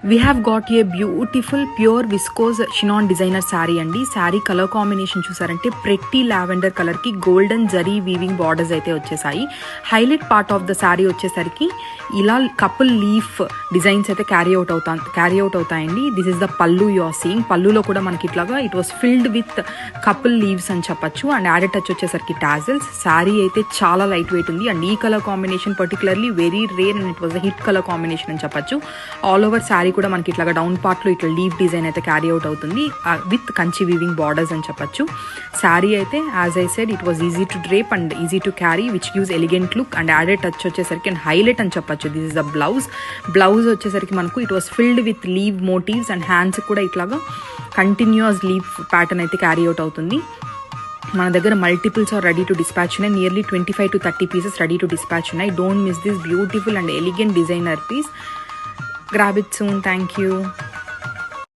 We have got a beautiful pure viscose chinon designer saree అండి. Sari colour combination చూసారంటే pretty lavender colour కి golden zari weaving borders అయితే వచ్చేసాయి. Highlight part of the sari వచ్చేసరికి ఇలా couple leaf designs అయితే carry out అవుతాయండి. దిస్ ఇస్ ద పల్లు యు ఆర్ సీయింగ్. పల్లులో కూడా మనకి ఇట్లాగా it was filled with couple leaves అని చెప్పొచ్చు. అండ్ యాడెడ్ టచ్ వచ్చేసరికి టాజిల్స్. శారీ అయితే చాలా లైట్ వెయిట్ ఉంది. అండ్ ఈ colour combination particularly very rare and it was a hit colour combination అని చెప్పొచ్చు. ఆల్ ఓవర్ శారీ కూడా మనకి ఇట్లా డౌన్ పార్ట్ లో ఇట్లా లీవ్ డిజైన్ అయితే క్యారీ అవుట్ అవుతుంది విత్ కంచి వీవింగ్ బార్డర్స్ అని చెప్పొచ్చు. శారీ అయితే as I said it was easy to drape and easy to carry which gives elegant look and added touch వచ్చేసరికి అండ్ హైలైట్ అని చెప్పొచ్చు. దిస్ ఇస్ ద బ్లౌజ్ వచ్చేసరికి మనకు it was filled with leaf motifs and hands కూడా ఇట్లాగా continuous leaf pattern అయితే carry out అవుతుంది. మన దగ్గర multiples are ready to dispatch ఉన్నాయి. Nearly 25 to 30 pieces ready to dispatch ఉన్నాయి. Don't miss this beautiful and elegant designer piece. Grab it soon. Thank you.